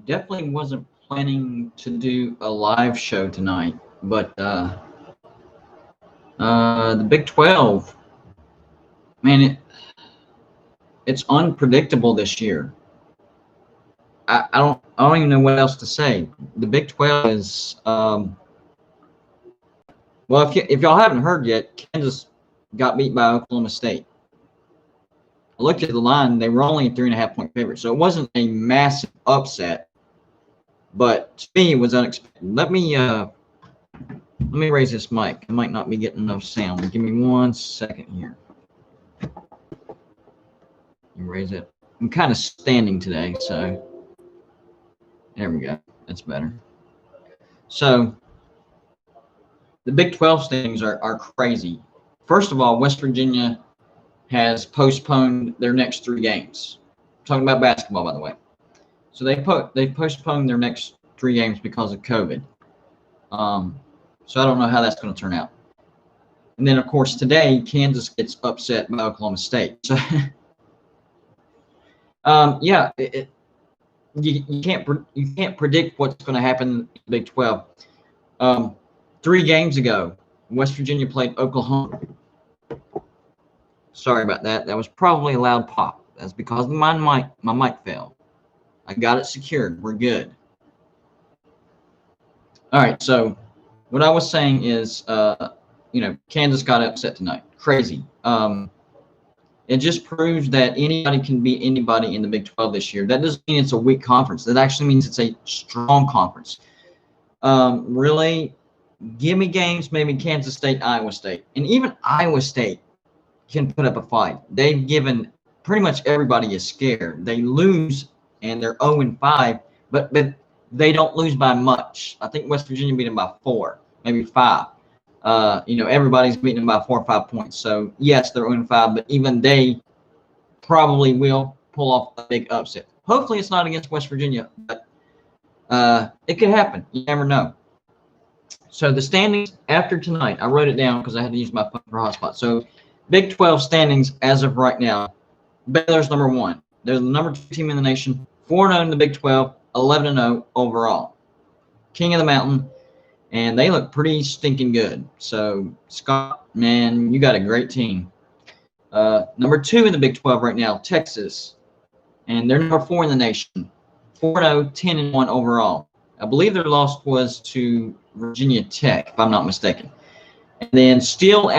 Definitely wasn't planning to do a live show tonight, but the Big 12, man, it's unpredictable this year. I don't even know what else to say. The Big 12 is well, if y'all haven't heard yet, Kansas got beat by Oklahoma State. I looked at the line; they were only a 3.5-point favorite, so it wasn't a massive upset. But to me, it was unexpected. Let me raise this mic. I might not be getting enough sound. Give me 1 second here. You raise it. I'm kind of standing today, so there we go. That's better. So the Big 12 standings are crazy. First of all, West Virginia has postponed their next 3 games. I'm talking about basketball, by the way. So they postponed their next 3 games because of COVID. So I don't know how that's going to turn out. And then, of course, today Kansas gets upset by Oklahoma State. So, yeah, you can't predict what's going to happen in the Big 12. 3 games ago, West Virginia played Oklahoma. Sorry about that. That was probably a loud pop. That's because my mic fell. I got it secured. We're good. All right. So what I was saying is, Kansas got upset tonight. Crazy. It just proves that anybody can beat anybody in the Big 12 this year. That doesn't mean it's a weak conference. That actually means it's a strong conference. Really, give me games, maybe Kansas State, Iowa State. And even Iowa State can put up a fight. They've given pretty much everybody a scare. They lose, and they're 0-5, but they don't lose by much. I think West Virginia beat them by 4, maybe 5. Everybody's beating them by 4 or 5 points. So, yes, they're 0-5, but even they probably will pull off a big upset. Hopefully it's not against West Virginia, but it could happen. You never know. So the standings after tonight, I wrote it down because I had to use my phone for hotspot. So Big 12 standings as of right now, Baylor's number 1. They're the number 2 team in the nation, 4-0 in the Big 12, 11-0 overall. King of the Mountain, and they look pretty stinking good. So, Scott, man, you got a great team. Number 2 in the Big 12 right now, Texas, and they're number 4 in the nation, 4-0, 10-1 overall. I believe their loss was to Virginia Tech, if I'm not mistaken. And then still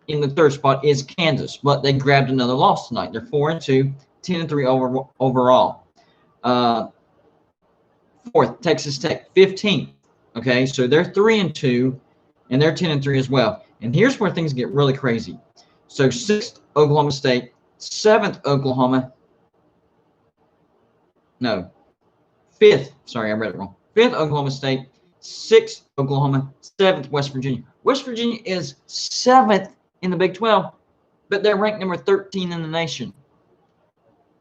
in the 3rd spot is Kansas, but they grabbed another loss tonight. They're 4-2, 10-3 overall. 4th, Texas Tech, 15th. Okay, so they're 3-2, and they're 10-3 as well. And here's where things get really crazy. So 6th, Oklahoma State, 7th, Oklahoma. No, 5th. Sorry, I read it wrong. 5th, Oklahoma State, 6th, Oklahoma, 7th, West Virginia. West Virginia is 7th in the Big 12, but they're ranked number 13 in the nation.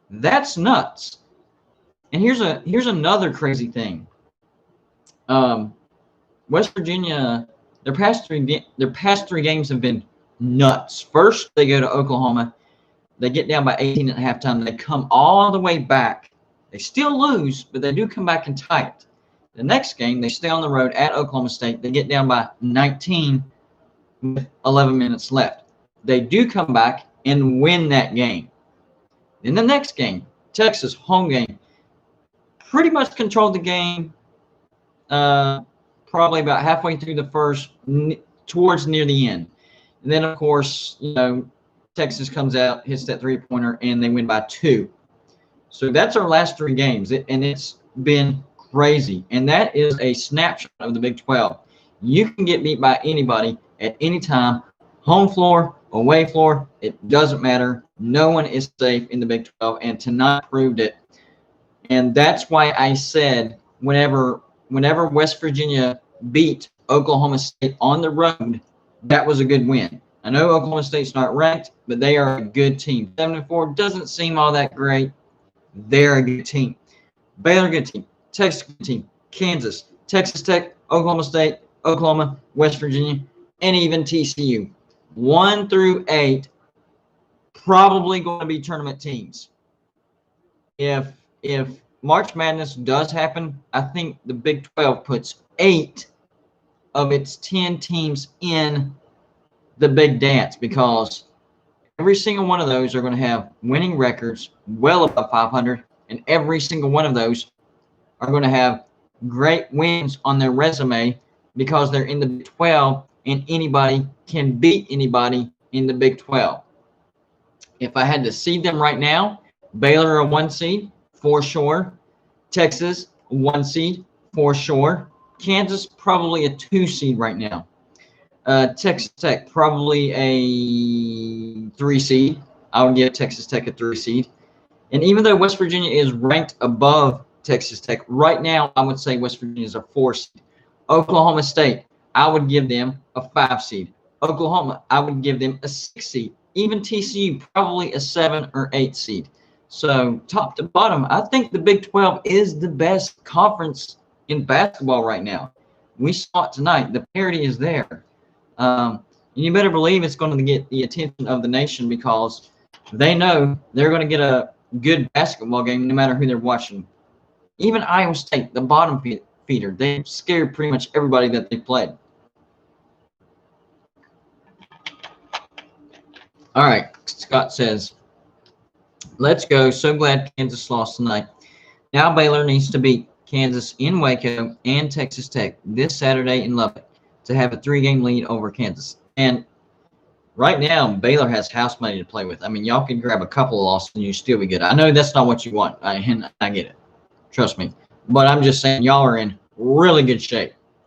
That's nuts. And here's another crazy thing. West Virginia, their past three games have been nuts. First, they go to Oklahoma. They get down by 18 at halftime. They come all the way back. They still lose, but they do come back and tie it. The next game, they stay on the road at Oklahoma State. They get down by 19 with 11 minutes left. They do come back and win that game. Then the next game, Texas, home game, pretty much controlled the game. Probably about halfway through the first, towards near the end. And then, of course, Texas comes out, hits that 3-pointer, and they win by 2. So that's our last 3 games, and it's been crazy. And that is a snapshot of the Big 12. You can get beat by anybody at any time, home floor, away floor, it doesn't matter. No one is safe in the Big 12, and tonight proved it. And that's why I said whenever West Virginia beat Oklahoma State on the road, that was a good win. I know Oklahoma State's not ranked, but they are a good team. 7-4 doesn't seem all that great. They're a good team. Baylor, good team. Texas, good team. Kansas, Texas Tech, Oklahoma State, Oklahoma, West Virginia, and even TCU. 1 through 8 probably going to be tournament teams. If March Madness does happen, I think the Big 12 puts 8 of its 10 teams in the big dance, because every single one of those are going to have winning records well above 500, and every single one of those are going to have great wins on their resume because they're in the Big 12, and anybody can beat anybody in the Big 12. If I had to seed them right now, Baylor a 1 seed for sure. Texas 1 seed for sure. Kansas probably a 2 seed right now. Texas Tech probably a 3 seed. I would give Texas Tech a 3 seed. And even though West Virginia is ranked above Texas Tech right now, I would say West Virginia is a 4 seed. Oklahoma State, I would give them a 5 seed. Oklahoma, I would give them a 6 seed. Even TCU, probably a 7 or 8 seed. So top to bottom, I think the Big 12 is the best conference in basketball right now. We saw it tonight. The parity is there. And you better believe it's going to get the attention of the nation, because they know they're going to get a good basketball game no matter who they're watching. Even Iowa State, the bottom feeder, they scared pretty much everybody that they played. All right, Scott says, let's go. So glad Kansas lost tonight. Now Baylor needs to beat Kansas in Waco and Texas Tech this Saturday in Lubbock to have a 3-game lead over Kansas. And right now, Baylor has house money to play with. I mean, y'all can grab a couple of losses and you still be good. I know that's not what you want. I get it. Trust me. But I'm just saying, y'all are in really good shape.